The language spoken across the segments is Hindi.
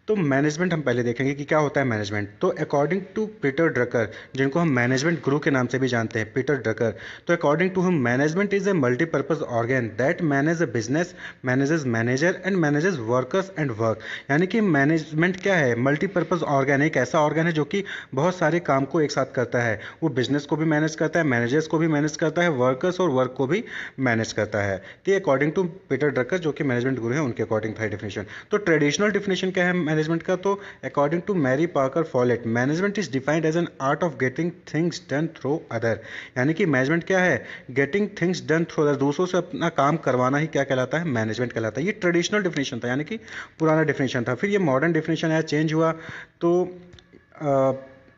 तो मैनेजमेंट हम पहले देखेंगे कि क्या होता है मैनेजमेंट। तो अकॉर्डिंग टू पीटर ड्रकर, जिनको हम मैनेजमेंट गुरु के नाम से भी जानते हैं, पीटर ड्रकर, तो according to him management is a multipurpose organ that manage a business, manages manager and manages workers and work. यानी कि मैनेजमेंट क्या है, मल्टीपर्पज ऑर्गन, एक ऐसा ऑर्गन है जो कि बहुत सारे काम को एक साथ करता है। वो बिजनेस को भी मैनेज करता है, मैनेजर्स को भी मैनेज करता है, वर्कर्स और वर्क को भी मैनेज करता है। तो अकॉर्डिंग टू पीटर ड्रकर, जो कि मैनेजमेंट गुरु है, उनके अकॉर्डिंग था डेफिनेशन। तो ट्रेडिशनल डेफिनेशन क्या है मैनेजमेंट का, तो according to Mary Parker Follett, management is defined as an art of getting things done through other. यानी कि मैनेजमेंट क्या है, getting things done through other, दूसरों से अपना काम करवाना ही क्या कहलाता है, मैनेजमेंट कहलाता है। ये ट्रेडिशनल डेफिनेशन था, यानी कि पुराना डेफिनेशन था। फिर ये मॉडर्न डेफिनेशन है, चेंज हुआ। तो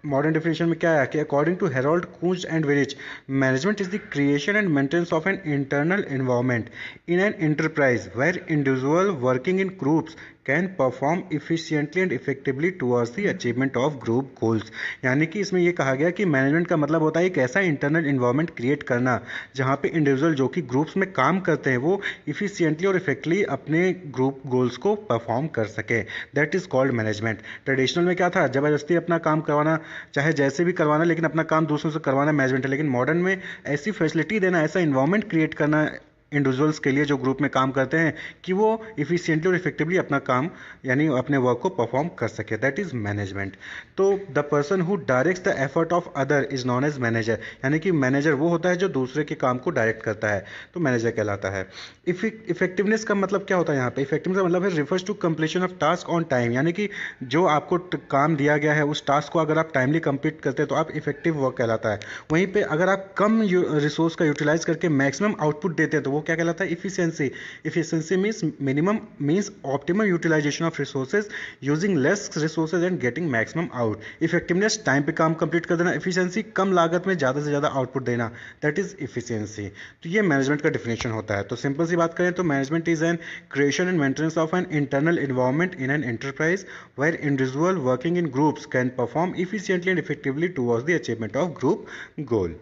मॉडर्न डेफिनेशन में क्या है कि according to Harold Koontz and Weihrich, management is the creation and maintenance of an internal environment in an enterprise where individual working in groups can perform efficiently and effectively towards the achievement of group goals. यानी कि इसमें ये कहा गया कि मैनेजमेंट का मतलब होता है एक ऐसा इंटरनल इन्वायरमेंट क्रिएट करना जहाँ पे इंडिविजुअल जो कि ग्रुप्स में काम करते हैं वो इफिशियंटली और इफेक्टली अपने ग्रुप गोल्स को परफॉर्म कर सके, that is called management. Traditional में क्या था, जबरदस्ती अपना काम करवाना, चाहे जैसे भी करवाना, लेकिन अपना काम दूसरों से करवाना मैनेजमेंट है। लेकिन मॉडर्न में ऐसी फैसिलिटी देना, ऐसा इन्वायरमेंट क्रिएट करना इंडिविजुअल्स के लिए जो ग्रुप में काम करते हैं कि वो इफिशियंटली और इफेक्टिवली अपना काम यानी अपने वर्क को परफॉर्म कर सके, दैट इज मैनेजमेंट। तो the person who directs the effort of other is known as manager. यानी कि मैनेजर वो होता है जो दूसरे के काम को डायरेक्ट करता है, तो मैनेजर कहलाता है। इफेक्टिवनेस का मतलब क्या होता है यहाँ पे, इफेक्टिवनेस का मतलब है refers to completion of task on time. यानी कि जो आपको काम दिया गया है उस टास्क को अगर आप टाइमली कंप्लीट करते हैं तो आप इफेक्टिव वर्क कहलाता है। वहीं पे अगर आप कम रिसोर्स का यूटिलाइज करके मैक्सिमम आउटपुट देते हैं तो वो क्या कहलाता है, efficiency. Efficiency means minimum, means optimum utilization of resources using less resources and getting maximum out. Effectiveness time पे काम कंप्लीट कर देना, इफिशियंसी कम लागत में ज़्यादा से ज़्यादा आउटपुट देना, दैट इज इफिशियंसी। तो ये मैनेजमेंट का डिफिनेशन होता है। तो सिंपल सी बात करें तो management is an creation and maintenance of an internal environment in an enterprise where individual working in groups can perform efficiently and effectively towards the achievement of group goal.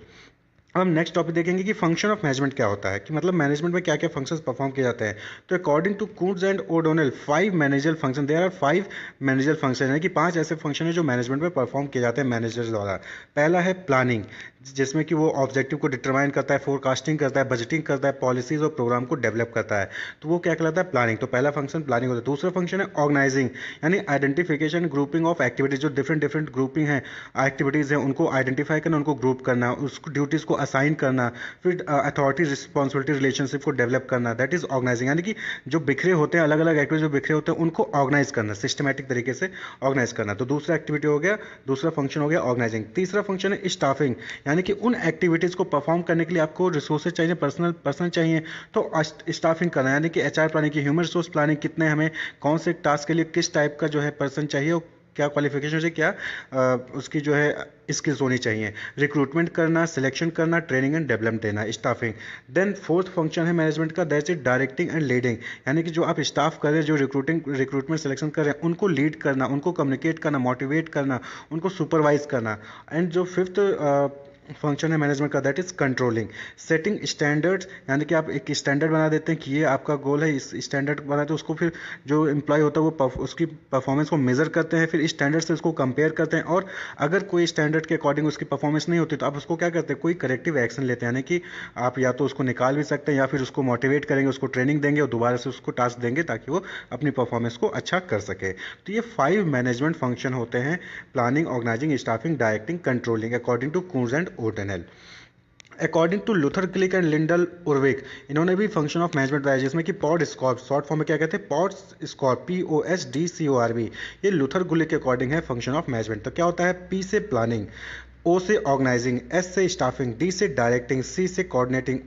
अब हम नेक्स्ट टॉपिक देखेंगे कि फंक्शन ऑफ मैनेजमेंट क्या होता है, कि मतलब मैनेजमेंट में क्या क्या फंक्शंस परफॉर्म किए जाते हैं। तो according to Koontz and O'Donnell 5 manager function, there are 5 manager function, यानी कि 5 ऐसे फंक्शन है जो मैनेजमेंट में परफॉर्म किए जाते हैं मैनेजर्स द्वारा। पहला है प्लानिंग, जिसमें कि वो ऑब्जेक्टिव को डिटरमाइन करता है, फोरकास्टिंग करता है, बजटिंग करता है, पॉलिसीज और प्रोग्राम को डेवलप करता है, तो वो क्या कहलाता है, प्लानिंग। तो पहला फंक्शन प्लानिंग होता है। दूसरा फंक्शन है ऑर्गेनाइजिंग, यानी आइडेंटिफिकेशन ग्रुपिंग ऑफ एक्टिविटीज, जो डिफरेंट डिफरेंट ग्रुपिंग है एक्टिविटीज़ हैं उनको आइडेंटिफाई करना, उनको ग्रुप करना, उसको ड्यूटीज़ को असाइन करना, फिर अथॉरिटी रिस्पॉन्सिबिलिटी रिलेशनशिप को डेवलप करना, दैट इज ऑर्गेनाइजिंग। यानी कि जो बिखरे होते हैं, अलग अलग एक्टिविटीज जो बिखरे होते हैं उनको ऑर्गेनाइज करना, सिस्टमैटिक तरीके से ऑर्गेनाइज करना। तो दूसरा एक्टिविटी हो गया, दूसरा फंक्शन हो गया ऑर्गेनाइजिंग। तीसरा फंक्शन है स्टाफिंग, यानी कि उन एक्टिविटीज़ को परफॉर्म करने के लिए आपको रिसोर्सेज चाहिए, पर्सनल चाहिए, तो स्टाफिंग करना, यानी कि एचआर प्लानिंग की, ह्यूमन रिसोर्स प्लानिंग, कितने हमें कौन से टास्क के लिए किस टाइप का जो है पर्सन चाहिए, क्या क्वालिफिकेशन है, क्या उसकी जो है स्किल्स होनी चाहिए, रिक्रूटमेंट करना, सिलेक्शन करना, ट्रेनिंग एंड डेवलपमेंट देना, स्टाफिंग। देन फोर्थ फंक्शन है मैनेजमेंट का, that's it directing and leading, यानी कि जो आप स्टाफ कर रहे हैं, जो रिक्रूटमेंट सिलेक्शन कर रहे हैं, उनको लीड करना, उनको कम्युनिकेट करना, मोटिवेट करना, उनको सुपरवाइज करना। एंड जो फिफ्थ फंक्शन है मैनेजमेंट का, that is controlling, setting standards, यानी कि आप एक स्टैंडर्ड बना देते हैं कि ये आपका गोल है, इस स्टैंडर्ड बना तो उसको फिर जो एम्प्लॉय होता है वो उसकी परफॉर्मेंस को मेजर करते हैं, फिर स्टैंडर्ड से उसको कंपेयर करते हैं, और अगर कोई स्टैंडर्ड के अकॉर्डिंग उसकी परफॉर्मेंस नहीं होती तो आप उसको क्या करते हैं, कोई करेक्टिव एक्शन लेते हैं, यानी कि आप या तो उसको निकाल भी सकते हैं या फिर उसको मोटिवेट करेंगे, उसको ट्रेनिंग देंगे और दोबारा से उसको टास्क देंगे ताकि वो अपनी परफॉर्मेंस को अच्छा कर सके। तो ये 5 मैनेजमेंट फंक्शन होते हैं, planning, organising, staffing, directing, controlling, according to Koontz and O'Donnell. According to Luther Gulick and Lyndall Urwick, इन्होंने भी फंक्शन ऑफ मैनेजमेंट बताया, जिसमें कि पॉड स्कॉर्प, शॉर्ट फॉर्म में क्या कहते हैं, पॉड स्कॉर्प, POSDCORB, ये लूथर गुलिक के अकॉर्डिंग है फंक्शन ऑफ मैनेजमेंट। तो क्या होता है, P से प्लानिंग, O से ऑर्गेनाइजिंग, S से स्टाफिंग, D से डायरेक्टिंग, C से कोऑर्डिनेटिंग,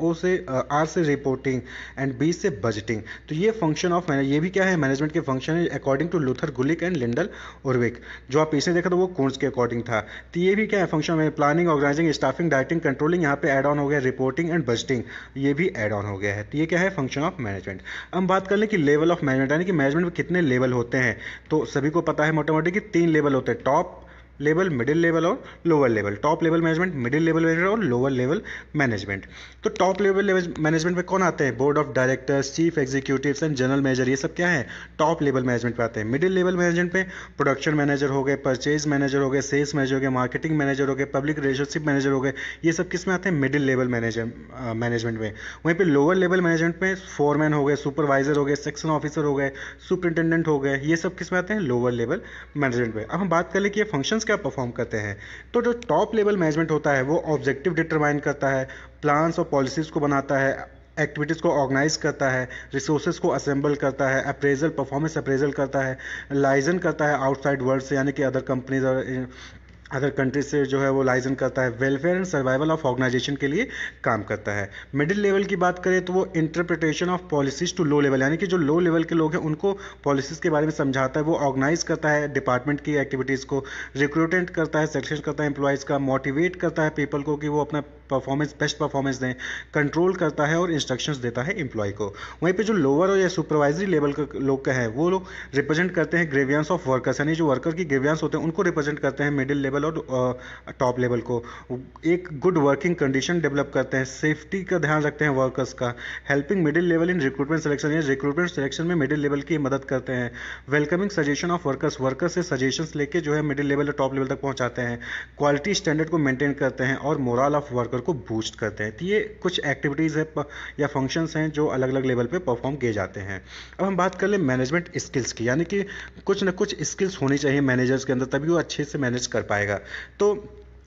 R से रिपोर्टिंग एंड B से बजटिंग। तो ये फंक्शन ऑफ ये भी क्या है, मैनेजमेंट के फंक्शन है according to Luther Gulick and Lyndall Urwick. जो आप पीछे देखा था वो कूंज के अकॉर्डिंग था। तो ये भी क्या है, फंक्शन में planning, organising, staffing, directing, controlling, यहाँ पे एड ऑन हो गया रिपोर्टिंग एंड बजटिंग, ये भी एड ऑन हो गया है। तो ये क्या है, फंक्शन ऑफ मैनेजमेंट। हम बात कर लें कि लेवल ऑफ मैनेजमेंट, यानी कि मैनेजमेंट में कितने लेवल होते हैं। तो सभी को पता है मोटा मोटी कि 3 लेवल होते हैं, टॉप, लेवल, मिडिल लेवल और lower level. Top level management, middle level management और लोअर लेवल मैनेजमेंट। तो टॉप लेवल मैनेजमेंट में कौन आते हैं? Board of directors, chief executives and general manager, ये सब क्या है? टॉप लेवल मैनेजमेंट पे आते हैं। मिडिल लेवल मैनेजमेंट पे प्रोडक्शन मैनेजर हो गए, परचेज मैनेजर हो गए, सेल्स मैनेजर हो गए, मार्केटिंग मैनेजर हो गए, पब्लिक रिलेशनशिप मैनेजर हो गए, ये सब किस में आते हैं? मिडिल लेवल मैनेजमेंट में। वहीं पे लोअर लेवल मैनेजमेंट में फोरमैन हो गए, सुपरवाइजर हो गए, सेक्शन ऑफिसर हो गए, सुपरिटेंडेंट हो गए, ये सब किस में आते हैं? लोअर लेवल मैनेजमेंट में। अब हम बात कर ले कि ये फंक्शंस क्या परफॉर्म करते हैं। तो जो टॉप लेवल मैनेजमेंट होता है वो ऑब्जेक्टिव डिटरमाइन करता है, प्लान्स और पॉलिसीज़ को बनाता है, एक्टिविटीज़ को ऑर्गेनाइज करता है, रिसोर्सेज को असेंबल करता है, अप्रेजल परफॉर्मेंस अप्रेजल करता है, लाइजन करता है आउटसाइड वर्ल्ड से, यानी कि अदर कंपनीज और अदर कंट्रीज से जो है वो लाइजन करता है, welfare and survival of organization के लिए काम करता है। मिडिल लेवल की बात करें तो वो interpretation of policies to low level, यानी कि जो लो लेवल के लोग हैं उनको पॉलिसीज़ के बारे में समझाता है, वो ऑर्गेनाइज करता है डिपार्टमेंट की एक्टिविटीज़ को, रिक्रूटमेंट करता है, सिलेक्शन करता है एम्प्लॉयज़ का, मोटिवेट करता है पीपल को कि वो अपना परफॉर्मेंस बेस्ट परफॉर्मेंस दें, कंट्रोल करता है और इंस्ट्रक्शंस देता है एम्प्लॉय को। वहीं पे जो लोअर या सुपरवाइजरी लेवल के लोग का है वो लोग रिप्रेजेंट करते हैं ग्रेवियंस ऑफ वर्कर्स, यानी जो वर्कर की ग्रेवियंस होते हैं उनको रिप्रेजेंट करते हैं मिडिल लेवल और टॉप लेवल को। एक गुड वर्किंग कंडीशन डेवलप करते हैं, सेफ्टी का ध्यान रखते हैं वर्कर्स का, helping middle level in recruitment selection, या रिक्रूटमेंट सिलेक्शन में मिडिल लेवल की मदद करते हैं, welcoming suggestion of workers, workers से सजेशंस लेके जो है मिडिल लेवल और टॉप लेवल तक पहुंचाते हैं, क्वालिटी स्टैंडर्ड को मेंटेन करते हैं और मोरल ऑफ वर्कर को बूस्ट करते हैं। तो ये कुछ एक्टिविटीज़ है या फंक्शंस हैं जो अलग अलग लेवल पे परफॉर्म किए जाते हैं। अब हम बात कर लें मैनेजमेंट स्किल्स की, यानी कि कुछ ना कुछ स्किल्स होनी चाहिए मैनेजर्स के अंदर, तभी वो अच्छे से मैनेज कर पाएगा। तो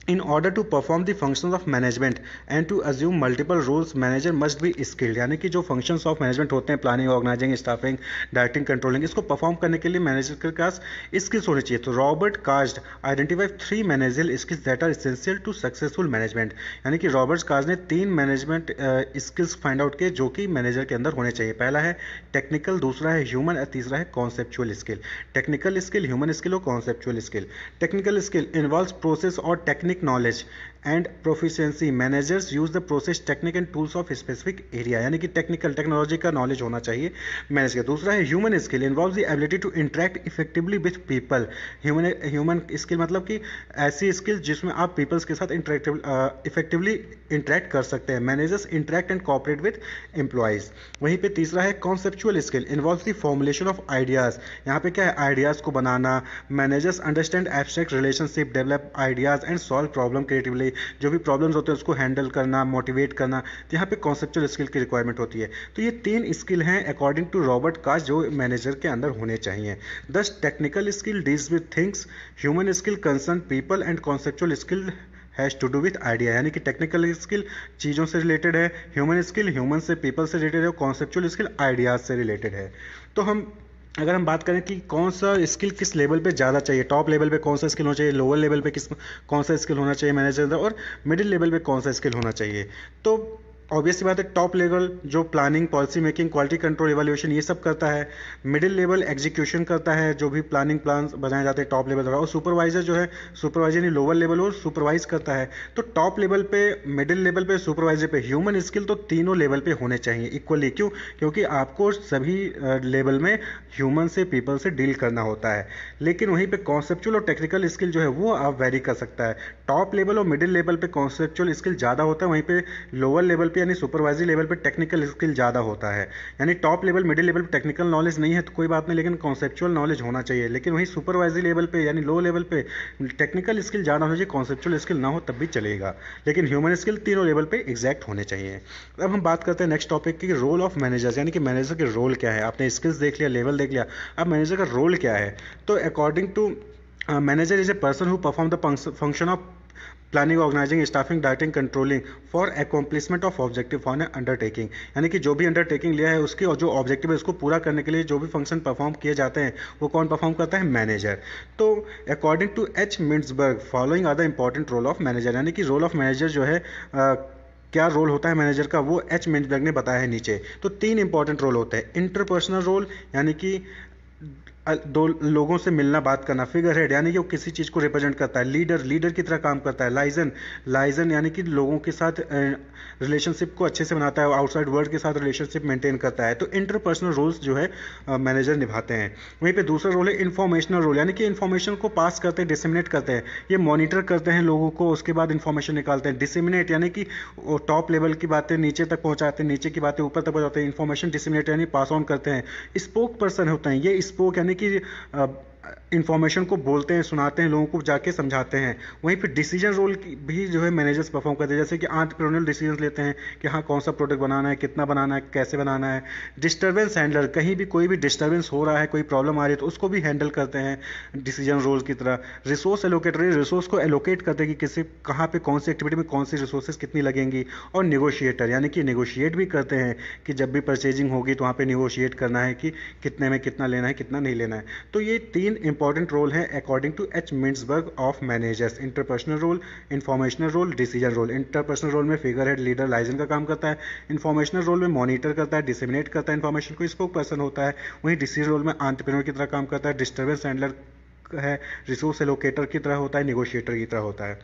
in order to perform the functions of management and to assume multiple roles, manager must be skilled, यानी कि जो functions of management होते हैं, planning, organising, staffing, directing, controlling, इसको परफॉर्म करने के लिए मैनेजर के पास स्किल्स होनी चाहिए। तो रॉबर्ट कास्ट identify 3 managerial skills that are essential to successful management, यानी कि रॉबर्ट कास्ट ने 3 मैनेजमेंट स्किल्स फाइंड आउट किए जो कि मैनेजर के अंदर होने चाहिए। पहला है टेक्निकल, दूसरा है ह्यूमन और तीसरा है conceptual skill. Technical skill, human skill और conceptual skill. Technical skill involves process और technique knowledge and proficiency, managers use the process technique and tools of specific area, यानी कि टेक्निकल टेक्नोलॉजी का नॉलेज होना चाहिए मैनेज का। दूसरा है human skill, involve the ability to interact effectively with people. Human skill मतलब कि ऐसी स्किल जिसमें आप पीपल्स के साथ इफेक्टिवली इंटरेक्ट कर सकते हैं। Managers interact and cooperate with employees. वहीं पे तीसरा है conceptual skill, involve the formulation of ideas, यहाँ पे क्या है? आइडियाज़ को बनाना। Managers understand abstract relationship, develop ideas and solve problem creatively, जो भी प्रॉब्लम्स होते हैं उसको हैंडल करना, मोटिवेट करना, तो यहाँ पे कॉन्सेप्चुअल स्किल की रिक्वायरमेंट होती है। तो ये 3 स्किल हैं अकॉर्डिंग टू रॉबर्ट कास्ट जो मैनेजर के अंदर होने चाहिए। Thus technical skill deals with things, human skill concern people and conceptual skill has to do with idea, यानी कि टेक्निकल स्किल चीज़ों से रिलेटेड है, ह्यूमन स्किल ह्यूमन से पीपल से रिलेटेड है और कॉन्सेप्चुअल स्किल आइडियाज़ से रिलेटेड है। तो अगर हम बात करें कि कौन सा स्किल किस लेवल पे ज़्यादा चाहिए, टॉप लेवल पे कौन सा स्किल होना चाहिए, लोअर लेवल पे कौन सा स्किल होना चाहिए मैनेजर, और मिडिल लेवल पे कौन सा स्किल होना चाहिए, तो ऑब्वियसली बात है टॉप लेवल जो planning, policy making, quality control, evaluation ये सब करता है। मिडिल लेवल एग्जीक्यूशन करता है, जो भी प्लानिंग प्लान बनाए जाते हैं टॉप लेवल द्वारा, और सुपरवाइजर जो है सुपरवाइजर यानी लोअर लेवल और सुपरवाइज करता है। तो टॉप लेवल पे, मिडिल लेवल पे, सुपरवाइजर पे ह्यूमन स्किल तो तीनों लेवल पे होने चाहिए इक्वली। क्यों? क्योंकि आपको सभी लेवल में ह्यूमन से, पीपल से डील करना होता है। लेकिन वहीं पे कॉन्सेप्चुअल और टेक्निकल स्किल जो है वो आप वेरी कर सकता है। टॉप लेवल और मिडिल लेवल पे कॉन्सेप्चुअल स्किल ज़्यादा होता है, वहीं पे लोअर लेवल पे यानी सुपरवाइजरी लेवल पे टेक्निकल स्किल ज़्यादा होता है। यानी टॉप लेवल, मिडिल लेवल पे टेक्निकल नॉलेज नहीं है तो कोई बात नहीं, लेकिन कॉन्सेप्चुअल नॉलेज होना चाहिए। लेकिन वहीं सुपरवाइजरी लेवल पे यानी लो लेवल पे टेक्निकल स्किल ज़्यादा होना चाहिए, कॉन्सेप्चुअल स्किल ना हो तब भी चलेगा, लेकिन ह्यूमन स्किल तीनों लेवल पे एग्जैक्ट होने चाहिए। अब हम बात करते हैं नेक्स्ट टॉपिक की, रोल ऑफ मैनेजर्स, यानी कि मैनेजर के रोल क्या है। आपने स्किल्स देख लिया, लेवल देख लिया, अब मैनेजर का रोल क्या है। तो according to manager is a person who perform the function of planning, organising, staffing, directing, controlling for accomplishment of objective for an undertaking, यानी कि जो भी अंडरटेकिंग लिया है उसके और जो ऑब्जेक्टिव है उसको पूरा करने के लिए जो भी फंक्शन परफॉर्म किए जाते हैं वो कौन परफॉर्म करता है? मैनेजर। तो according to H Mintzberg following are the important role of manager, यानी कि रोल ऑफ मैनेजर जो है क्या रोल होता है मैनेजर का वो एच मिंट्सबर्ग ने बताया है नीचे। तो 3 इंपॉर्टेंट रोल होते हैं। इंटरपर्सनल रोल, यानी कि दो लोगों से मिलना बात करना। फिगर हेड यानी कि वो किसी चीज़ को रिप्रेजेंट करता है। लीडर लीडर की तरह काम करता है। लाइजन लाइजन यानी कि लोगों के साथ रिलेशनशिप को अच्छे से बनाता है, आउटसाइड वर्ल्ड के साथ रिलेशनशिप मेंटेन करता है। तो इंटरपर्सनल रोल्स जो है मैनेजर निभाते हैं। वहीं पे दूसरा रोल है इंफॉर्मेशनल रोल, यानी कि इन्फॉर्मेशन को पास करते हैं, डिसेमिनेट करते हैं। ये मॉनिटर करते हैं लोगों को, उसके बाद इन्फॉर्मेशन निकालते हैं। डिसेमिनेट यानी कि वो टॉप लेवल की बातें नीचे तक पहुंचाते हैं, नीचे की बातें ऊपर तक पहुंचाते हैं। इन्फॉर्मेशन डिसेमिनेट यानी पास ऑन करते हैं। स्पोक पर्सन होते हैं ये। स्पोक यानी कि इंफॉर्मेशन को बोलते हैं, सुनाते हैं, लोगों को जाके समझाते हैं। वहीं पे डिसीजन रोल भी जो है मैनेजर्स परफॉर्म करते हैं, जैसे कि एंटरप्रेन्योरियल डिसीजन लेते हैं कि हाँ कौन सा प्रोडक्ट बनाना है, कितना बनाना है, कैसे बनाना है। डिस्टर्बेंस हैंडलर, कहीं भी कोई भी डिस्टर्बेंस हो रहा है, कोई प्रॉब्लम आ रही है तो उसको भी हैंडल करते हैं डिसीजन रोल की तरह। रिसोर्स एलोकेटर, रिसोर्स को एलोकेट करते हैं कि किसी कहाँ पे कौन सी एक्टिविटी में कौन सी रिसोर्सेज कितनी लगेंगी। और नेगोशिएटर यानी कि नेगोशिएट भी करते हैं कि जब भी परचेजिंग होगी तो वहाँ पे नेगोशिएट करना है कि कितने में कितना लेना है, कितना नहीं लेना है। तो ये तीन इंपॉर्टेंट रोल है according to H Mintzberg of managers. Interpersonal role, informational role, decision role. Interpersonal role में फिगर हेड, लीडर, लाइजन का काम करता है। इंफॉर्मेशनल रोल में मॉनिटर करता है, डिसेमिनेट करता है इन्फॉर्मेशन को, स्पोक पर्सन होता है। वहीं डिसीजन रोल में एंटरप्रेन्योर की तरह काम करता है, डिस्टर्बेंस हैंडलर है, रिसोर्स एलोकेटर की तरह होता है, नेगोशिएटर की तरह होता है।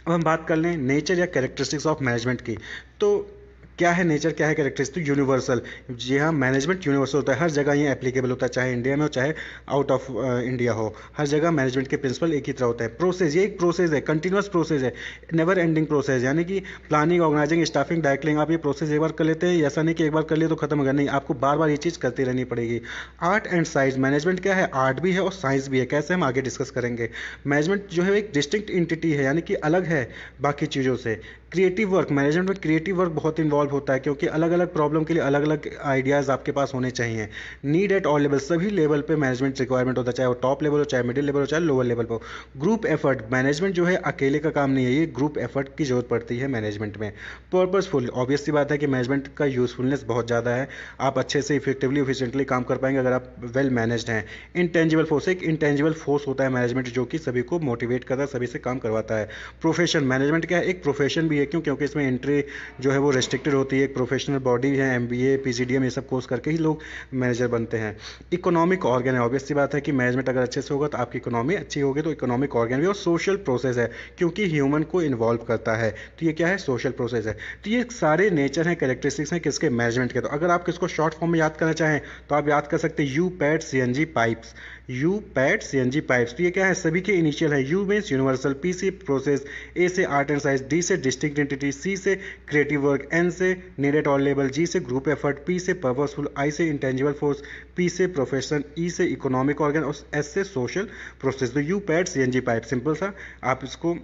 अब हम बात कर लें नेचर या कैरेक्टरिस्टिक्स ऑफ मैनेजमेंट की। तो क्या है नेचर, क्या है कैरेक्टरिस्टिक? यूनिवर्सल। जी हाँ, मैनेजमेंट यूनिवर्सल होता है, हर जगह ये एप्लीकेबल होता है, चाहे इंडिया में हो चाहे आउट ऑफ इंडिया हो। हर जगह मैनेजमेंट के प्रिंसिपल एक ही तरह होता है। प्रोसेस, ये एक प्रोसेस है, कंटिन्यूस प्रोसेस है, नेवर एंडिंग प्रोसेस। यानी कि प्लानिंग, ऑर्गेनाइजिंग, स्टाफिंग, डायरेक्टिंग, आप ये प्रोसेस एक बार कर लेते हैं, ऐसा नहीं कि एक बार कर लिए तो खत्म हो गया, नहीं, आपको बार बार ये चीज़ करती रहनी पड़ेगी। आर्ट एंड साइंस, मैनेजमेंट क्या है? आर्ट भी है और साइंस भी है। कैसे, हम आगे डिस्कस करेंगे। मैनेजमेंट जो है एक डिस्टिंक्ट एंटिटी है, यानी कि अलग है बाकी चीज़ों से। क्रिएटिव वर्क, मैनेजमेंट में क्रिएटिव वर्क बहुत इन्वॉल्व होता है, क्योंकि अलग अलग प्रॉब्लम के लिए अलग अलग आइडियाज़ आपके पास होने चाहिए। नीड एट ऑल लेवल, सभी लेवल पे मैनेजमेंट रिक्वायरमेंट होता है, चाहे वो टॉप लेवल हो, चाहे मिडिल लेवल हो, चाहे लोअर लेवल पे हो। ग्रुप एफर्ट, मैनेजमेंट जो है अकेले का काम नहीं है, ये ग्रुप एफर्ट की जरूरत पड़ती है मैनेजमेंट में। पर्पसफुल, ऑब्वियस सी बात है कि मैनेजमेंट का यूजफुलनेस बहुत ज़्यादा है, आप अच्छे से इफेक्टिवली एफिशिएंटली काम कर पाएंगे अगर आप वेल मैनेज्ड हैं। इंटेंजिबल फोर्स, एक इंटेंजिबल फोर्स होता है मैनेजमेंट, जो कि सभी को मोटिवेट करता है, सभी से काम करवाता है। प्रोफेशन, मैनेजमेंट क्या है? एक प्रोफेशन भी है, क्यों? क्योंकि इसमें एंट्री जो है वो रेस्ट्रिक्टेड होती है। एक प्रोफेशनल बॉडी है, एमबीए, पीसीडीएम, ये सब कोर्स करके ही लोग मैनेजर बनते हैं। इकोनॉमिक ऑर्गन है, ऑब्वियस सी बात है कि मैनेजमेंट अगर अच्छे से होगा तो आपकी इकोनॉमी अच्छी होगी, तो इकोनॉमिक ऑर्गन भी। और सोशल प्रोसेस है, क्योंकि ह्यूमन को इन्वॉल्व करता है, तो ये क्या है? सोशल प्रोसेस है। तो ये सारे नेचर हैं, कैरेक्टरिस्टिक्स हैं किसके? मैनेजमेंट के। तो अगर आप किसको शॉर्ट फॉर्म में याद करना चाहें तो आप याद कर सकते हैं you pad CNG pipes. You pad CNG pipes, तो ये क्या है? सभी के इनिशियल है। यू मीन्स यूनिवर्सल, पी से प्रोसेस, ए से आर्ट एंड साइंस, डी से डिस्टिंक्ट एंटिटी, सी से क्रिएटिव वर्क, एन से नीडेड ऑल लेवल, जी से ग्रुप एफर्ट, पी से पर्पसफुल, आई से इंटेंजिबल फोर्स, पी से प्रोफेशन, ई से इकोनॉमिक ऑर्गन और एस से सोशल प्रोसेस। तो you pad CNG pipe, simple सा आप इसको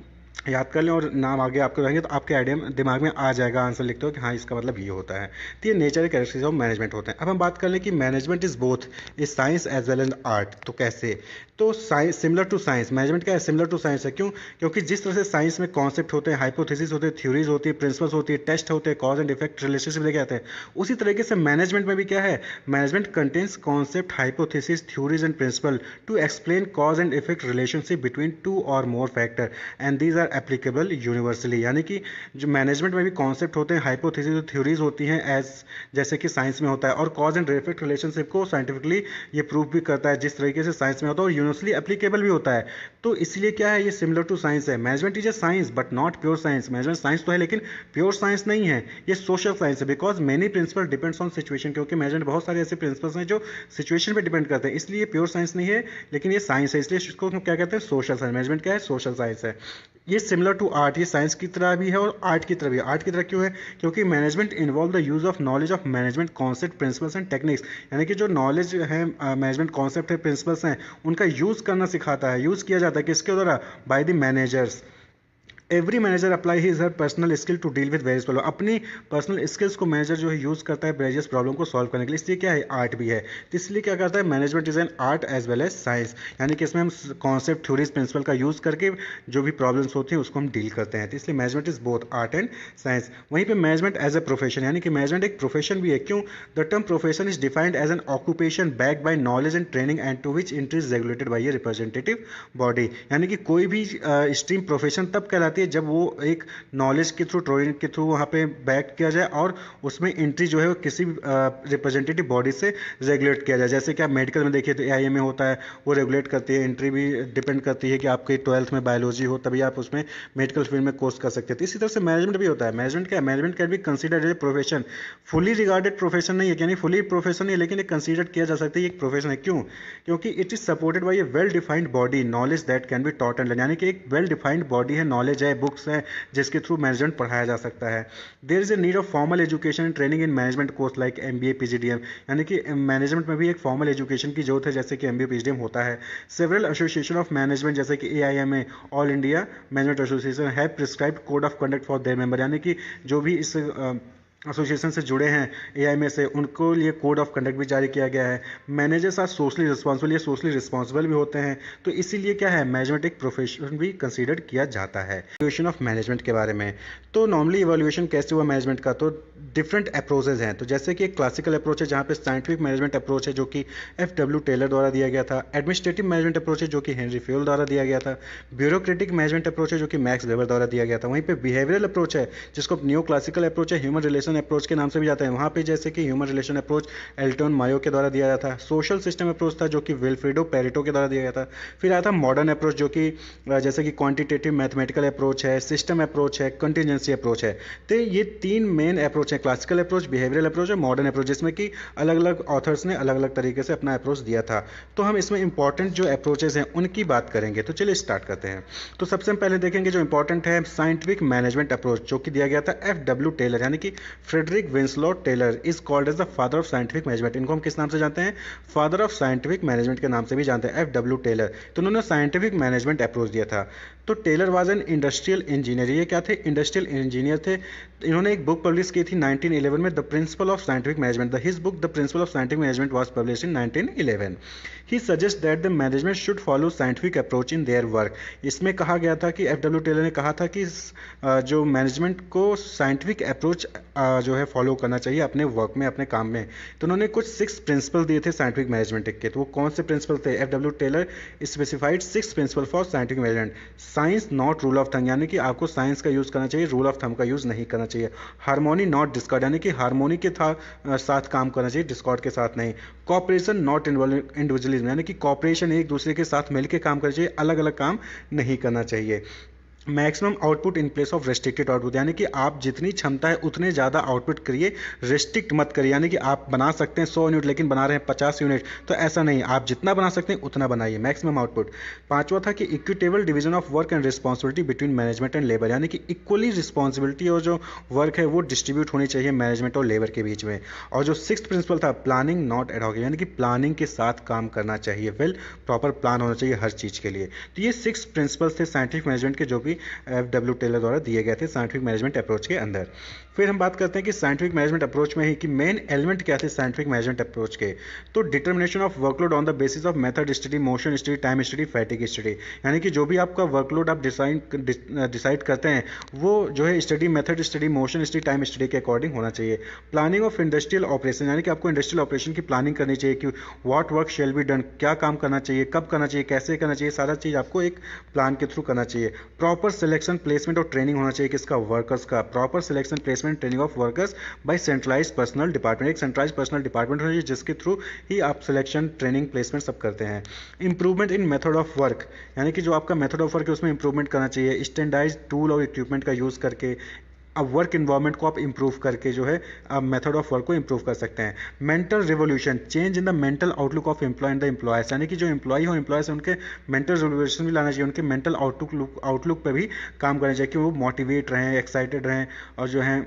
याद कर लें और नाम आगे आपको रहेंगे तो आपके आइडिया दिमाग में आ जाएगा, आंसर लिखते हो कि हाँ इसका मतलब ये होता है। तो ये नेचर कैरेक्टरिस्टिक्स ऑफ मैनेजमेंट होते हैं। अब हम बात कर लें कि management is both a science as well as art. तो कैसे? तो science similar to science, management क्या है? सिमिलर टू साइंस है। क्यों? क्योंकि जिस तरह से साइंस में कॉन्सेप्ट होते हैं, हाइपोथेसिस होते हैं, थ्योरीज होती है, प्रिंसिपल्स होती है, टेस्ट होते हैं, कॉज एंड इफेक्ट रिलेशनशिप लेके आते हैं, उसी तरीके से मैनेजमेंट में भी क्या है? Management contains concept, hypothesis, theories and principle to explain cause and effect relationship between two और more factor and these are applicable universally. यानी कि जो मैनेजमेंट में भी कॉन्सेप्ट होते हैं, हाइपोथेसिस, थ्योरीज होती हैं एज जैसे कि साइंस में होता है, और कॉज एंड इफेक्ट रिलेशनशिप को साइंटिफिकली ये प्रूव भी करता है जिस तरीके से साइंस में होता है, और यूनिवर्सली एप्लीकेबल भी होता है। तो इसलिए क्या है? ये सिमिलर टू साइंस है। Management is a science but not pure science. Management science तो है लेकिन प्योर साइंस नहीं है, ये सोशल साइंस है। Because many principle depends on situation, क्योंकि मैनेजमेंट बहुत सारे ऐसे प्रिंसिपल्स हैं जो सिचुएशन पे डिपेंड करते हैं, इसलिए प्योर साइंस नहीं है लेकिन ये साइंस है, इसलिए इसको हम क्या कहते हैं? Social science. मैनेजमेंट क्या है? सोशल साइंस है। ये सिमिलर टू आर्ट, ये साइंस की तरह भी है और आर्ट की तरह भी है। आर्ट की तरह क्यों है? क्योंकि management involve the use of knowledge of management concept, principles and techniques. यानी कि जो नॉलेज है, मैनेजमेंट कॉन्सेप्ट है, प्रिंसिपल्स हैं, उनका यूज़ करना सिखाता है, यूज़ किया जाता है किसके द्वारा? By the managers. Every manager apply his her personal skill to deal with various problem. अपनी पर्सनल स्किल्स को मैनेजर जो है यूज़ करता है वेरियस प्रॉब्लम को सॉल्व करने के लिए, इसलिए क्या है? आर्ट भी है। तो इसलिए क्या करता है? Management is an art as well as science. यानी कि इसमें हम कॉन्सेप्ट, थ्योरीज, प्रिंसिपल का यूज़ करके जो भी प्रॉब्लम्स होती हैं उसको हम डील करते हैं। तो इसलिए management is both art and science. वहीं पर मैनेजमेंट एज ए प्रोफेशन, यानी कि मैनेजमेंट एक प्रोफेशन भी है। क्यों? The term profession is defined as an occupation backed by knowledge and training and to which entry is regulated by a representative body. यानी कि कोई भी स्ट्रीम प्रोफेशन तब कहलाती आती है जब वो एक नॉलेज के थ्रू, ट्रेनिंग के थ्रू वहाँ पे बैक किया जाए और उसमें एंट्री जो है वो किसी रिप्रेजेंटेटिव बॉडी से रेगुलेट किया जाए। जैसे कि आप मेडिकल में देखिए तो AIMA होता है, वो रेगुलेट करती है। एंट्री भी डिपेंड करती है कि आपके 12th में बायोलॉजी हो तभी आप उसमें मेडिकल फील्ड में कोर्स कर सकते हैं। तो इसी तरह से मैनेजमेंट भी होता है। मैनेजमेंट क्या है? Management can be considered as a profession. Fully regarded profession नहीं है, यानी फुली प्रोफेशन नहीं है, लेकिन एक कंसिडर किया जा सकता है ये एक प्रोफेशन है। क्यों? क्योंकि it is supported by a well defined body, knowledge that can be taught and learn, यानी कि एक वेल डिफाइंड बॉडी है, नॉलेज है, बुक्स है जिसके थ्रू मैनेजमेंट पढ़ाया जा सकता है। There is a need of formal education and training in management course like MBA PGDM, यानी कि मैनेजमेंट में भी एक फॉर्मल एजुकेशन की जरूरत है जैसे कि MBA PGDM होता है। सेवरल एसोसिएशन ऑफ मैनेजमेंट जैसे कि AIMA, all India management association, have prescribed code of conduct for their member, यानी कि जो भी इस एसोसिएशन से जुड़े हैं AIMA से, उनको लिए कोड ऑफ कंडक्ट भी जारी किया गया है। मैनेजर्स आर सोशली रिस्पॉन्सिबल, ये सोशली रिस्पॉन्सिबल भी होते हैं। तो इसीलिए क्या है, मैनेजमेंट एक प्रोफेशन भी कंसीडर किया जाता है। इवोल्यूशन ऑफ मैनेजमेंट के बारे में, तो नॉर्मली इवोल्यूशन कैसे हुआ मैनेजमेंट का, तो डिफरेंट अप्रोचेज हैं। तो जैसे कि एक क्लासिकल अप्रोच है जहाँ पे साइंटिफिक मैनेजमेंट अप्रोच है जो कि FW टेलर द्वारा दिया गया था। एडमिनिस्ट्रेटिव मैनेजमेंट अप्रोच है जो कि हेनरी फ्यूल द्वारा दिया गया था। ब्यूरोक्रेटिक मैनेजमेंट अप्रोच है जो कि मैक्स वेबर द्वारा दिया गया था। वहीं पे बिहेवियरल अप्रोच है जिसको न्यू क्लासिकल अप्रोच है, ह्यूमन रिलेशन अप्रोच के नाम से भी जाता है। वहाँ पे जैसे कि human relation approach Elton Mayo के द्वारा दिया जाता है। सोशल सिस्टम अप्रोच था जो कि विल्फ्रेडो पेरेटो के द्वारा दिया गया था। फिर आया था मॉडर्न अप्रोच जो कि जैसे कि क्वांटिटेटिव मैथमेटिकल अप्रोच है, सिस्टम अप्रोच है, कंटिजेंसी अप्रोच है। तो ये तीन मेन अप्रोच है, क्लासिकल अप्रोच, बिहेवियरल अप्रोच और मॉडर्न अप्रोच, जिसमें कि अलग अलग ऑथर्स ने अलग अलग तरीके से अपना अप्रोच दिया था। तो हम इसमें इंपॉर्टेंट जो अप्रोचेज हैं उनकी बात करेंगे। तो चलिए स्टार्ट करते हैं। तो सबसे पहले देखेंगे जो इंपॉर्टेंट है साइंटिफिक मैनेजमेंट अप्रोच जो कि दिया गया था FW टेलर, यानी कि Frederick Winslow Taylor is called as the father of scientific management. इनको हम किस नाम से जानते हैं? फादर ऑफ साइंटिफिक मैनेजमेंट के नाम से भी जानते हैं, FW टेलर। तो उन्होंने साइंटिफिक मैनेजमेंट अप्रोच दिया था। तो Taylor was an industrial engineer, ये क्या थे? इंडस्ट्रियल इंजीनियर थे। इन्होंने एक बुक पब्लिश की थी 1911 में, the principle of scientific management. His book the principle of scientific management was publish in 1911। He suggest that the management should follow scientific approach in their work. इसमें कहा गया था कि FW टेलर ने कहा था कि जो मैनेजमेंट को साइंटिफिक अप्रोच जो है फॉलो करना चाहिए अपने वर्क में, अपने काम में। तो उन्होंने कुछ 6 प्रिंसिपल दिए थे साइंटिफिक मैनेजमेंट के। तो वो कौन से प्रिंसिपल थे? FW Taylor specified 6 principle for scientific management. Science not rule of thumb, यानी कि आपको साइंस का यूज़ करना चाहिए, रूल ऑफ थंब का यूज़ नहीं करना चाहिए। हार्मोनी नॉट डिस्कॉर्ड, यानी कि हार्मोनी के साथ काम करना चाहिए, डिस्कॉर्ड के साथ नहीं। कॉपरेशन नॉट इंडिविजुअलिज्म, यानी कि कॉपरेशन एक दूसरे के साथ मिलकर काम करना चाहिए, अलग अलग काम नहीं करना चाहिए। Maximum output in place of restricted output, यानी कि आप जितनी क्षमता है उतने ज़्यादा आउटपुट करिए, रेस्ट्रिक्ट मत करिए। यानी कि आप बना सकते हैं 100 यूनिट लेकिन बना रहे हैं 50 यूनिट, तो ऐसा नहीं, आप जितना बना सकते हैं उतना बनाइए, मैक्सिमम आउटपुट। पांचवा था कि equitable division of work and responsibility between management and labour, यानी कि इक्वली रिस्पॉन्सिबिलिटी और जो वर्क है वो डिस्ट्रीब्यूट होनी चाहिए मैनेजमेंट और लेबर के बीच में। और जो 6th प्रिंसिपल था प्लानिंग नॉट एडहॉक, यानी कि प्लानिंग के साथ काम करना चाहिए, वेल प्रॉपर प्लान होना चाहिए हर चीज़ के लिए। तो ये 6 प्रिंसिपल्स थे साइंटिफिक मैनेजमेंट के जो भी FW टेलर द्वारा दिए गए थे साइंटिफिक मैनेजमेंट अप्रोच के अंदर। फिर हम बात करते हैं कि साइंटिफिक मैनेजमेंट अप्रोच में ही कि मेन एलिमेंट क्या थे साइंटिफिक मैनेजमेंट अप्रोच के। तो determination of workload on the basis of method study, motion study, time study, fatigue study, यानी कि जो भी आपका वर्कलोड आप डिसाइड करते हैं वो जो है study, method study, motion study, time study के अकॉर्डिंग होना चाहिए। प्लानिंग ऑफ इंडस्ट्रियल ऑपरेशन, यानी कि आपको इंडस्ट्रियल ऑपरेशन की प्लानिंग करनी चाहिए कि what work shall be done, क्या काम करना चाहिए, कब करना चाहिए, कैसे करना चाहिए, सारा चीज़ आपको एक प्लान के थ्रू करना चाहिए। प्रॉपर सिलेक्शन, प्लेसमेंट और ट्रेनिंग होना चाहिए किसका? वर्कर्स का। Proper selection, placement, training of workers by centralised personal department, एक सेंट्रलाइज्ड पर्सनल डिपार्टमेंट होना चाहिए जिसके थ्रू ही आप सिलेक्शन, ट्रेनिंग, प्लेसमेंट सब करते हैं। Improvement in method of work, यानी कि जो आपका मेथड ऑफ वर्क है उसमें इंप्रूवमेंट करना चाहिए, स्टैंडर्डाइज्ड टूल और इक्विपमेंट का यूज़ करके। अब वर्क इन्वायरमेंट को आप इंप्रूव करके जो है आप मेथड ऑफ वर्क को इंप्रूव कर सकते हैं। Mental revolution, change in the mental outlook of employ and the employers, यानी कि जो एम्प्लॉय हो एम्प्लॉयर्स उनके मेंटल रिवोल्यूशन भी लाना चाहिए, उनके मेंटल आउटलुक पे भी काम करना चाहिए कि वो मोटिवेट रहें, एक्साइटेड रहें और जो है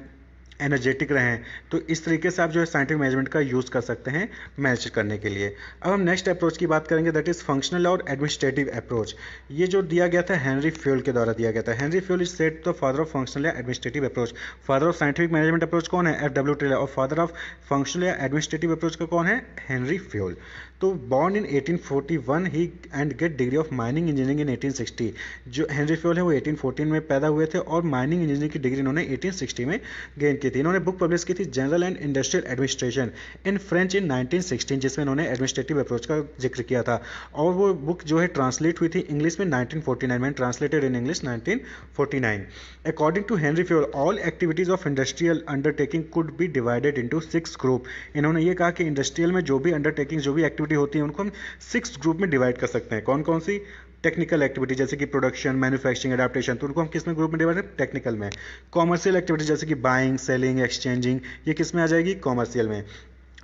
एनर्जेटिक रहें। तो इस तरीके से आप जो है साइंटिफिक मैनेजमेंट का यूज़ कर सकते हैं मैनेज करने के लिए। अब हम नेक्स्ट अप्रोच की बात करेंगे, दैट इज़ फंक्शनल और एडमिनिस्ट्रेटिव अप्रोच। ये जो दिया गया था हेनरी फ्यूल के द्वारा दिया गया था। Henri Fayol is said the father of functional या administrative approach. Father of scientific management approach कौन है? FW Taylor. और फादर ऑफ फंक्शनल या एडमिनिस्ट्रेटिव अप्रोच का कौन है? Henri Fayol. तो born in 1841 he and get degree of mining engineering in 1860। जो हेनरी फ्योल है वो 1814 में पैदा हुए थे और माइनिंग इंजीनियरिंग की डिग्री इन्होंने 1860 में गेन की थी। इन्होंने बुक पब्लिश की थी general and industrial administration in French in 1916, जिसमें इन्होंने एडमिनिस्ट्रेटिव अप्रोच का जिक्र किया था, और वो बुक जो है ट्रांसलेट हुई थी इंग्लिश में 1949 में, translated in English 1949। According to Henri Fayol all activities of industrial undertaking could be divided into 6 group. इन्होंने ये कहा कि इंडस्ट्रियल में जो भी अंडरटेकिंग जो भी एक्टिविटी होती है उनको हम 6 ग्रुप में डिवाइड कर सकते हैं। कौन कौन सी? टेक्निकल एक्टिविटी जैसे कि प्रोडक्शन, मैन्युफैक्चरिंग, एडाप्टेशन, तो उनको हम किस में ग्रुप में डिवाइड करें? टेक्निकल में। कॉमर्शियल एक्टिविटी जैसे कि बाइंग, सेलिंग, एक्सचेंजिंग, ये किस में आ जाएगी? कॉमर्शियल में।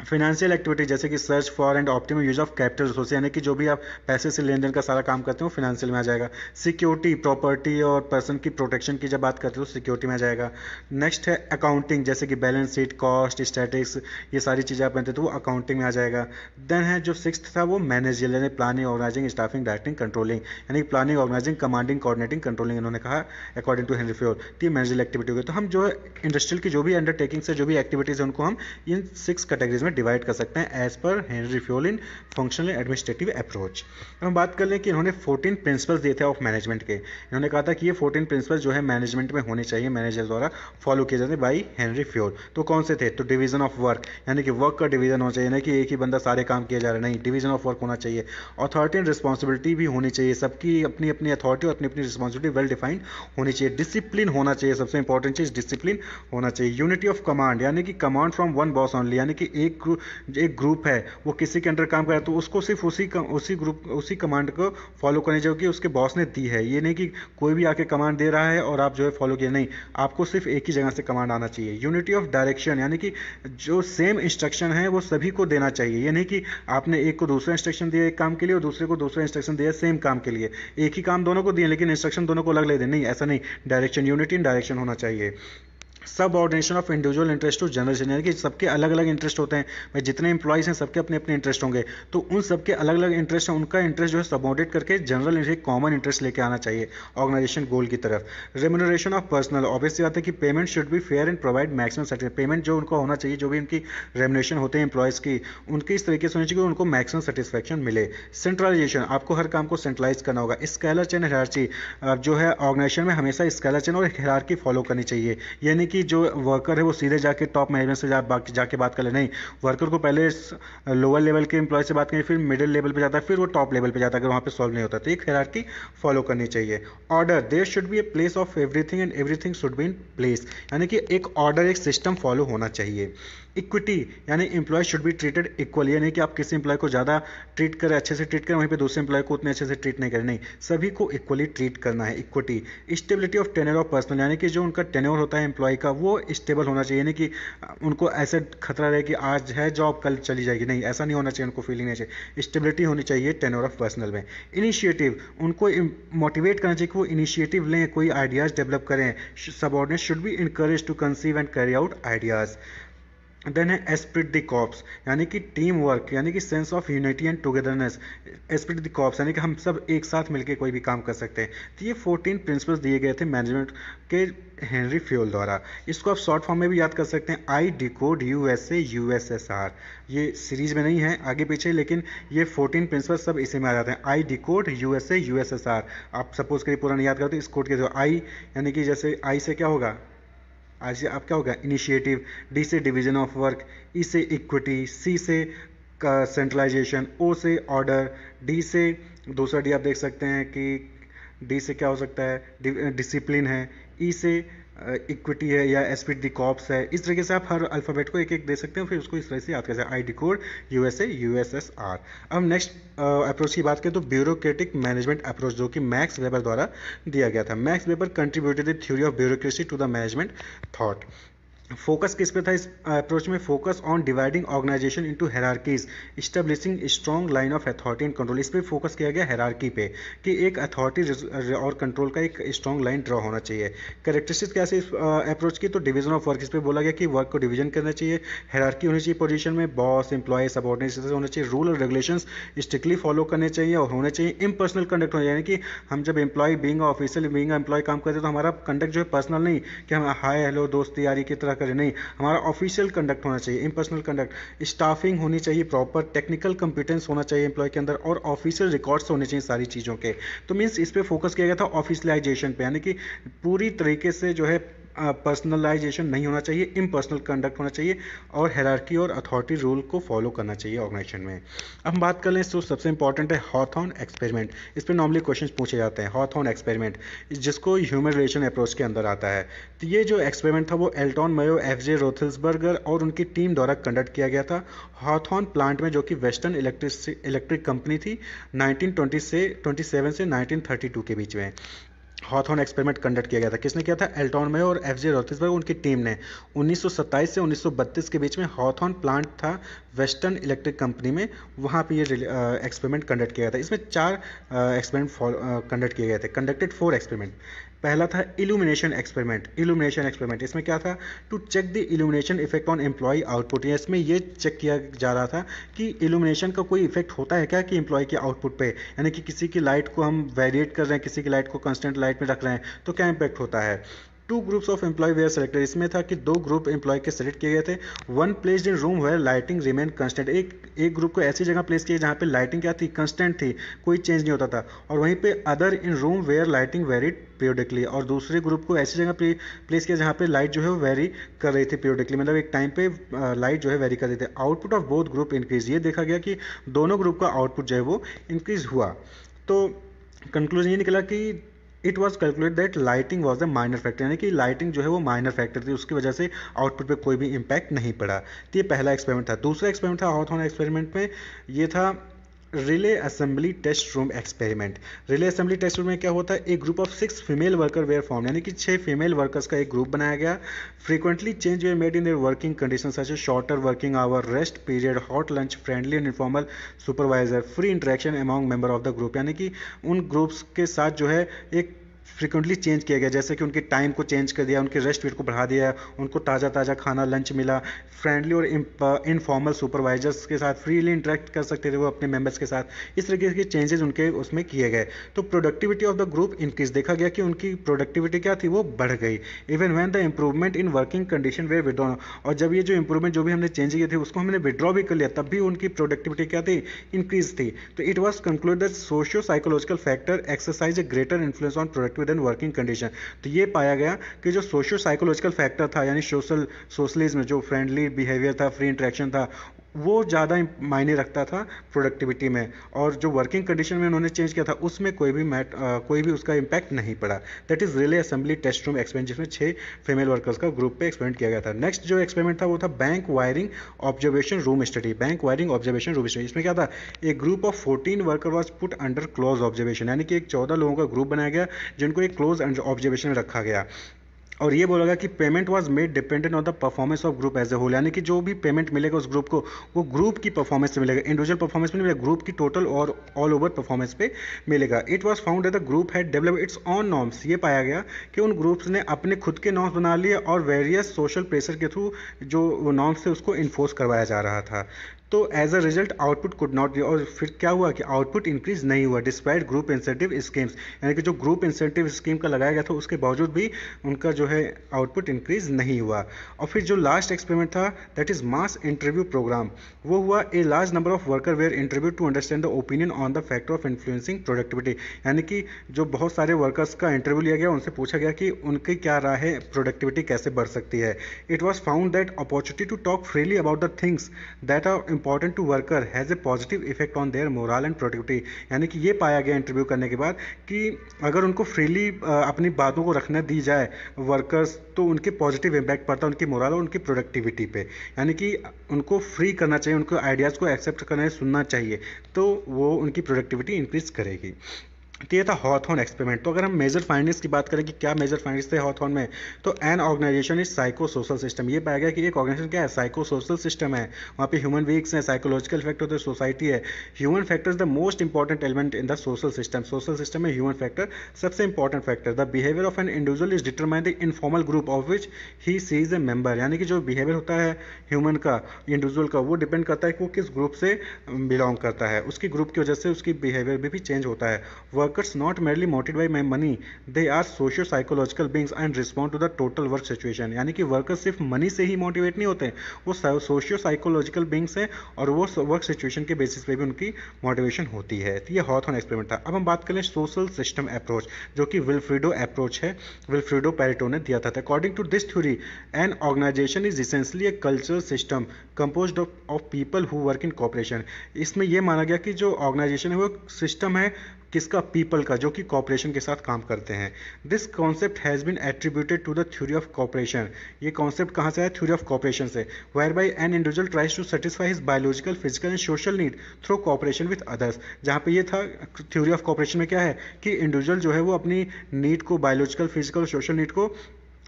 फिनेंशियल एक्टिविटी जैसे कि search for and optimum use of capital resource, यानी कि जो भी आप पैसे से लेन देन का सारा काम करते हो फिनेंशियल में आ जाएगा। सिक्योरिटी, प्रॉपर्टी और पर्सन की प्रोटेक्शन की जब बात करते हो सिक्योरिटी में आ जाएगा। नेक्स्ट है अकाउंटिंग, जैसे कि बैलेंस शीट, कॉस्ट, स्टैटिक्स, ये सारी चीज़ें आप बनते तो वो अकाउंटिंग में आ जाएगा। देन है जो सिक्स्थ था वो मैनेजरियल, यानी planning, organising, staffing, directing, controlling, यानी planning, organising, commanding, coordinating, controlling, इन्होंने कहा अकॉर्डिंग टू हेनरी फ्योल। तो ये मैनेजरियल एक्टिविटी हो गई। तो हम जो है इंडस्ट्रियल की जो भी अंडरटेकिंग से जो भी एक्टिविटीज़ है उनको हम इन 6 कैटेगरीज में डिवाइड कर सकते हैं as per Henri Fayol in functional administrative approach. अब हम बात कर लें कि इन्होंने 14 प्रिंसिपल्स दिए थे ऑफ मैनेजमेंट के। इन्होंने कहा था कि ये 14 प्रिंसिपल्स जो है मैनेजमेंट में होने चाहिए, मैनेजर द्वारा फॉलो किए जाते बाई हेनरी फ्योल। तो कौन से थे? तो डिवीजन ऑफ वर्क, यानी कि वर्क का डिवीजन होना चाहिए, नहीं कि एक ही बंदा सारे काम किए जा रहे, नहीं, डिवीजन ऑफ वर्क होना चाहिए। अथॉरिटी एंड रिस्पॉन्सिबिलिटी भी होनी चाहिए, सबकी अपनी अपनी अथॉरिटी और अपनी अपनी रिस्पॉन्सिबिलिटी वेल डिफाइंड होनी चाहिए। डिसिप्लिन होना चाहिए, सबसे इंपॉर्टेंट चीज़ डिसिप्लिन होना चाहिए। यूनिटी ऑफ कमांड, यानी कि command from one boss only, यानी कि एक ग्रुप है वो किसी के अंडर काम कर रहा है तो उसको सिर्फ उसी कमांड को फॉलो करनी चाहिए कि उसके बॉस ने दी है। ये नहीं कि कोई भी आके कमांड दे रहा है और आप जो है फॉलो किए, नहीं, आपको सिर्फ एक ही जगह से कमांड आना चाहिए। यूनिटी ऑफ डायरेक्शन, यानी कि जो सेम इंस्ट्रक्शन है वो सभी को देना चाहिए। ये नहीं कि आपने एक को दूसरा इंस्ट्रक्शन दिया एक काम के लिए और दूसरे को दूसरा इंस्ट्रक्शन दिया सेम काम के लिए, एक ही काम दोनों को दिए लेकिन इंस्ट्रक्शन दोनों को अलग ले दें, नहीं, ऐसा नहीं। डायरेक्शन, यूनिटी इन डायरेक्शन होना चाहिए। Subordination of individual interest to general, यानी कि सबके अलग अलग इंटरेस्ट होते हैं भाई, जितने इंप्लॉइज हैं सबके अपने अपने इंटरेस्ट होंगे, तो उन सबके अलग अलग इंटरेस्ट हैं, उनका इंटरेस्ट जो है सबऑर्डिनेट करके जनरल एक कॉमन इंटरेस्ट लेके आना चाहिए ऑर्गेनाइजेशन गोल की तरफ। रेम्यूनरेशन ऑफ पर्सनल, ऑब्वियसली बात है कि payment should be fair and provide maximum satisfaction. Payment जो उनको होना चाहिए, जो भी उनकी रेम्यूनरेशन होते हैं इंप्लॉयज़ की, उनकी इस तरीके से होनी चाहिए कि उनको मैक्सिमम सेटिस्फैक्शन मिले। सेंट्रलाइजेशन, आपको हर काम को सेंट्रलाइज करना होगा। स्केलर चेन हायरार्ची, जो है ऑर्गेनाइजेशन में हमेशा स्केलर चेन और हायरार्की फॉलो करनी चाहिए, यानी कि जो वर्कर है वो सीधे जाके टॉप मैनेजमेंट से जाके बात कर ले, नहीं, वर्कर को पहले लोअर लेवल के एम्प्लॉय से बात करें, फिर मिडिल लेवल पे जाता है, फिर वो टॉप लेवल पे जाता है, अगर वहाँ पे सॉल्व नहीं होता तो एक हायरार्की फॉलो करनी चाहिए। Order, there should be a place of everything and everything should be in place, यानी कि एक ऑर्डर, एक सिस्टम फॉलो होना चाहिए। इक्विटी, यानी employ should be treated equally, यानी कि आप किसी एम्प्लॉय को ज़्यादा ट्रीट करें, अच्छे से ट्रीट करें, वहीं पे दूसरे एम्प्लॉय को उतने अच्छे से ट्रीट नहीं करें, नहीं, सभी को इक्वली ट्रीट करना है। Equity. Stability of tenure of personal, यानी कि जो उनका टेन्योर होता है एम्प्लॉय का वो स्टेबल होना चाहिए, यानी कि उनको ऐसे खतरा रहे कि आज है जॉब कल चली जाएगी, नहीं, ऐसा नहीं होना चाहिए, उनको फीलिंग नहीं चाहिए। स्टेबिलिटी होनी चाहिए टेन्योर ऑफ पर्सनल में। इनिशिएटिव, उनको मोटिवेट करना चाहिए कि वो इनिशिएटिव लें, कोई आइडियाज़ डेवलप करें। Subordinate should be encourage to conceive and carry out ideas. Then है एस्पिरिट द कॉर्प्स, यानी कि टीम वर्क, यानी कि sense of unity and togetherness. Esprit de corps, यानी कि हम सब एक साथ मिलकर कोई भी काम कर सकते हैं। तो ये 14 प्रिंसिपल्स दिए गए थे मैनेजमेंट के हेनरी फ्योल द्वारा। इसको आप शॉर्ट फॉर्म में भी याद कर सकते हैं, आई डिकोड यूएसए यूएसएसआर। ये सीरीज में नहीं है, आगे पीछे, लेकिन ये 14 प्रिंसिपल्स सब इसी में आ जाते हैं। आई डिकोड यूएसए यूएसएसआर, आप सपोज करिए पूरा नहीं याद करते, इस कोड के जो आई, यानी कि जैसे आई से क्या होगा, आज से आप क्या होगा, इनिशिएटिव। डी से डिवीजन ऑफ वर्क, ई से इक्विटी, सी से सेंट्रलाइजेशन, ओ से ऑर्डर, डी से दूसरा डी आप देख सकते हैं कि डी से क्या हो सकता है, डिसिप्लिन है, ई से इक्विटी है या एस्पिरिट द कॉर्प्स है। इस तरीके से आप हर अल्फ़ाबेट को एक एक दे सकते हैं, फिर उसको इस तरह से याद कर सकते हैं। आई डिकोड यूएसए यूएसएसआर। अब नेक्स्ट अप्रोच की बात करें तो ब्यूरोक्रेटिक मैनेजमेंट अप्रोच, जो कि मैक्स वेबर द्वारा दिया गया था। Max Weber contributed the theory of bureaucracy to the management thought. Focus किस पे था इस अप्रोच में? Focus on dividing organisation into hierarchies, establishing strong line of authority and control. इस पे फोकस किया गया हायरार्की पे कि एक अथॉरिटी और कंट्रोल का एक स्ट्रॉन्ग लाइन ड्रॉ होना चाहिए। कैरेक्टरिस्टिक्स कैसे इस अप्रोच की? तो डिवीजन ऑफ वर्क, इस पे बोला गया कि वर्क को डिवीजन करना चाहिए। हायरार्की होनी चाहिए पोजीशन में, बॉस, एम्प्लॉय, सबऑर्डिनेट होना चाहिए। रूल और रेगुलेशंस स्ट्रिक्टली फॉलो करने चाहिए और होने चाहिए। इम्पर्सनल कंडक्ट होना, यानी कि हम जब employ being official being employ काम करते हैं तो हमारा कंडक्ट जो है पर्सनल नहीं, कि हम हाय हेलो दोस्ती यारी की तरह तरह करें, नहीं, हमारा ऑफिशियल कंडक्ट होना चाहिए, इम्पर्सनल कंडक्ट, स्टाफिंग होनी चाहिए प्रॉपर, टेक्निकल कंपिटेंस होना चाहिए एम्प्लॉय के अंदर, और ऑफिशियल रिकॉर्ड्स होने चाहिए सारी चीज़ों के। तो मीन्स इस पर फोकस किया गया था ऑफिशियलाइजेशन पे, यानी कि पूरी तरीके से जो है पर्सनलाइजेशन नहीं होना चाहिए, इम्पर्सनल कंडक्ट होना चाहिए, और हायरार्की और अथॉरिटी रूल को फॉलो करना चाहिए ऑर्गेनाइजेशन में। अब हम बात कर लें तो सबसे इंपॉर्टेंट है हॉथॉर्न एक्सपेरिमेंट। इस पर नॉर्मली क्वेश्चंस पूछे जाते हैं। हॉथॉर्न एक्सपेरिमेंट जिसको ह्यूमन रिलेशन अप्रोच के अंदर आता है। तो ये जो एक्सपेरिमेंट था वो एल्टॉन मेयो, एफ.जे. रोथल्सबर्गर और उनकी टीम द्वारा कंडक्ट किया गया था हॉथॉर्न प्लांट में, जो कि वेस्टर्न इलेक्ट्रिक कंपनी थी 1927 से 1932 के बीच में। हॉथॉर्न एक्सपेरिमेंट कंडक्ट किया गया था। किसने किया था? एल्टॉन मेयो और एफ.जे. रोथल्सबर्ग, उनकी टीम ने 1927 से 1932 के बीच में हॉथॉर्न प्लांट था वेस्टर्न इलेक्ट्रिक कंपनी में, वहाँ पे ये एक्सपेरिमेंट कंडक्ट किया गया था। इसमें 4 एक्सपेरिमेंट कंडक्ट किए गए थे। Conducted 4 experiment. पहला था इल्यूमिनेशन एक्सपेरिमेंट। इल्यूमिनेशन एक्सपेरिमेंट इसमें क्या था? To check the illumination effect on employ output. इसमें ये चेक किया जा रहा था कि इल्यूमिनेशन का कोई इफेक्ट होता है क्या कि एम्प्लॉय के आउटपुट पे, यानी कि किसी की लाइट को हम वेरिएट कर रहे हैं, किसी की लाइट को कंस्टेंट लाइट में रख रहे हैं, तो क्या इम्पैक्ट होता है। 2 groups of employ were selected. इसमें था कि 2 ग्रुप एम्प्लॉय के सेलेक्ट किए गए थे। 1 placed in room were lighting remain constant. एक ग्रुप को ऐसी जगह प्लेस किया जहाँ पे लाइटिंग क्या थी? कंस्टेंट थी, कोई चेंज नहीं होता था। और वहीं पे other in room were lighting varied periodically. और दूसरे ग्रुप को ऐसी जगह प्लेस किया जहाँ पे लाइट जो है वो वेरी कर रही थी पीरियडिकली, मतलब एक टाइम पे लाइट जो है वेरी कर रही थी। Output of both group increase. ये देखा गया कि दोनों ग्रुप का आउटपुट जो है वो इंक्रीज हुआ। तो कंक्लूजन ये निकला कि it was calculate that lighting was a minor factor, यानी कि लाइटिंग जो है वो माइनर फैक्टर थी, उसकी वजह से आउटपुट पे कोई भी इम्पैक्ट नहीं पड़ा। तो ये पहला एक्सपेरिमेंट था। दूसरा एक्सपेरिमेंट था हॉथॉर्न एक्सपेरिमेंट में, ये था relay assembly test room experiment. Relay assembly test room में क्या होता है? एक group of 6 female worker were form, यानी कि 6 फीमेल वर्कर्स का एक ग्रुप बनाया गया। Frequently change were made in their working condition such as shorter working hour, rest period, hot lunch, friendly and informal supervisor, free interaction among member of the group. यानी कि उन ग्रुप्स के साथ जो है एक फ्रिक्वेंटली चेंज किया गया, जैसे कि उनके टाइम को चेंज कर दिया, उनके रेस्ट पीरियड को बढ़ा दिया, उनको ताज़ा ताज़ा खाना लंच मिला, फ्रेंडली और इनफॉर्मल सुपरवाइजर्स के साथ फ्रीली इंटरेक्ट कर सकते थे वो अपने मेंबर्स के साथ। इस तरीके के चेंजेस उनके उसमें किए गए। तो productivity of the group increase. देखा गया कि उनकी प्रोडक्टिविटी क्या थी? वो बढ़ गई। Even when the improvement in working condition were withdrawn. और जब ये जो इंप्रूवमेंट जो भी हमने चेंज किए थे उसको हमने विड्रॉ भी कर लिया, तब भी उनकी प्रोडक्टिविटी क्या थी? इंक्रीज थी। तो it was conclude that socio psychological factor exercise a greater influence on productivity than working condition. तो ये पाया गया कि जो सोशियो साइकोलॉजिकल फैक्टर था, यानी सोशलिज्म, जो फ्रेंडली बिहेवियर था, फ्री इंटरेक्शन था, वो ज़्यादा मायने रखता था प्रोडक्टिविटी में। और जो वर्किंग कंडीशन में उन्होंने चेंज किया था उसमें कोई भी उसका इम्पैक्ट नहीं पड़ा। That is relay assembly test room experiment, जिसमें 6 फीमेल वर्कर्स का ग्रुप पे एक्सपेरिमेंट किया गया था। नेक्स्ट जो एक्सपेरिमेंट था वो था bank wiring observation room study. Bank wiring observation room study, इसमें क्या था? एक group of 14 worker was put under close observation, यानी कि एक 14 लोगों का ग्रुप बनाया गया जिनको एक क्लोज ऑब्जर्वेशन में रखा गया। और ये बोला गया कि payment was made dependent on the performance of group as a whole, यानी कि जो भी पेमेंट मिलेगा उस ग्रुप को वो ग्रुप की परफॉर्मेंस से मिलेगा, इंडिविजुअल परफॉर्मेंस में नहीं मिलेगा, ग्रुप की टोटल और ऑल ओवर परफॉर्मेंस पे मिलेगा। It was found that the group had develop it's on norms. ये पाया गया कि उन ग्रुप्स ने अपने खुद के नॉर्म्स बना लिए और वेरियस सोशल प्रेशर के थ्रू जो नॉर्म्स थे उसको इन्फोर्स करवाया जा रहा था। तो as a result output could not, और फिर क्या हुआ कि आउटपुट इंक्रीज नहीं हुआ डिस्पाइट ग्रुप इंसेंटिव स्कीम्स, यानी कि जो ग्रुप इंसेंटिव स्कीम का लगाया गया था उसके बावजूद भी उनका जो है आउटपुट इंक्रीज नहीं हुआ। और फिर जो लास्ट एक्सपेरिमेंट था that is mass interview programme, वो हुआ a large number of worker were interview to understand the opinion on the factor of influencing productivity, यानी कि जो बहुत सारे वर्कर्स का इंटरव्यू लिया गया, उनसे पूछा गया कि उनकी क्या राय है, प्रोडक्टिविटी कैसे बढ़ सकती है। It was found that opportunity to talk freely about the things that are important to worker has a positive effect on their morale and productivity, यानी कि ये पाया गया इंटरव्यू करने के बाद कि अगर उनको फ्रीली अपनी बातों को रखने दी जाए वर्कर्स, तो उनके पॉजिटिव इम्पैक्ट पड़ता है उनकी मोरल और उनकी प्रोडक्टिविटी पे, यानी कि उनको फ्री करना चाहिए, उनको आइडियाज़ को एक्सेप्ट करना सुनना चाहिए, तो वो उनकी प्रोडक्टिविटी इंक्रीज करेगी। तो ये था हॉथॉर्न एक्सपेरिमेंट। तो अगर हम मेजर फाइंडिंग्स की बात करें कि क्या मेजर फाइंडिंग्स थे हॉथॉर्न में, तो an organisation is psycho social system. ये पाया गया कि एक ऑर्गेनाइजेशन क्या है? साइको सोशल सिस्टम है। वहाँ पे ह्यूमन बीइंग्स हैं, साइकोलॉजिकल फैक्टर होते हैं, सोसाइटी है। Human factor is the most important element in the social system. Social system में ह्यूमन फैक्टर सबसे important factor. The behaviour of an individual is determine the informal group of which he she is a member, यानी कि जो बिहेवियर होता है ह्यूमन का, इंडिविजुअल का, वो डिपेंड करता है कि वो किस ग्रुप से बिलोंग करता है, उसकी ग्रुप की वजह से उसकी बिहेवियर भी चेंज होता है। Work workers not merely motivated by money, they are socio psychological beings and respond to the total work situation. यानी कि वर्कर्स सिर्फ मनी से ही मोटिवेट नहीं होते, वो सोशियो साइकोलॉजिकल बींग्स हैं और वो वर्क सिचुएशन के बेसिस पे भी उनकी मोटिवेशन होती है। तो ये हॉथॉर्न एक्सपेरिमेंट था। अब हम बात करें सोशल सिस्टम अप्रोच, जो कि विल्फ्रेडो अप्रोच है, विल्फ्रेडो पेरेटो ने दिया था। According to this theory, an organisation is essentially a cultural system composed of people who work in cooperation. इसमें यह माना गया कि जो ऑर्गेनाइजेशन है वो सिस्टम है किसका, पीपल का, जो कि कॉपरेशन के साथ काम करते हैं। This concept has been attributed to the theory of cooperation. ये कॉन्सेप्ट कहाँ से आया, थ्योरी ऑफ कॉपरेशन से। Whereby an individual tries to satisfy his biological, physical and social need through cooperation with others. जहाँ पे ये था, थ्योरी ऑफ कॉपरेशन में क्या है कि इंडिविजुअल जो है वो अपनी नीड को, बायोलॉजिकल, फिजिकल और सोशल नीड को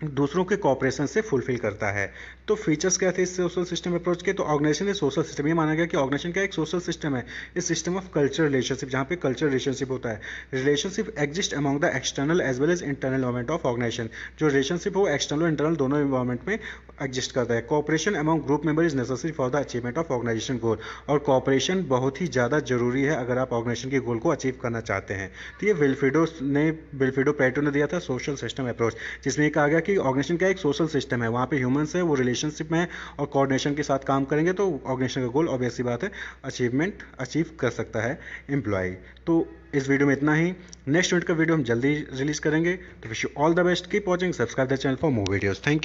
दूसरों के कॉपरेशन से फुलफिल करता है। तो फीचर्स क्या थे इस सोशल सिस्टम अप्रोच के, तो ऑर्गेनाइजेशन इज सोशल सिस्टम। ये माना गया कि ऑर्गेनाइजेशन क्या एक सोशल सिस्टम है, इस सिस्टम ऑफ कल्चर रिलेशनशिप, जहाँ पे कल्चर रिलेशनशिप होता है। Relationship exist among the external as well as internal environment of organisation. जो रिलेशनशिप हो एक्सटर्नल और इंटरनल दोनों एनवायरमेंट में एग्जिस्ट करता है। Cooperation among group member is necessary for the achievement of organisation goal. और कॉपरेशन बहुत ही ज़्यादा जरूरी है अगर आप ऑर्गेनाइजेशन के गोल को अचीव करना चाहते हैं। तो ये विल्फ्रेडो पेरेटो ने दिया था सोशल सिस्टम अप्रोच, जिसमें कहा गया कि ऑर्गेनाइजेशन का एक सोशल सिस्टम है, वहाँ पे ह्यूमंस है, वो रिलेशनशिप में और कोऑर्डिनेशन के साथ काम करेंगे तो ऑर्गेनाइजेशन का गोल ऑब्वियस सी बात है अचीव कर सकता है एम्प्लॉय। तो इस वीडियो में इतना ही। नेक्स्ट वीक का वीडियो हम जल्दी रिलीज करेंगे। तो wish you all the best, keep watching, subscribe the channel for more videos. Thank you.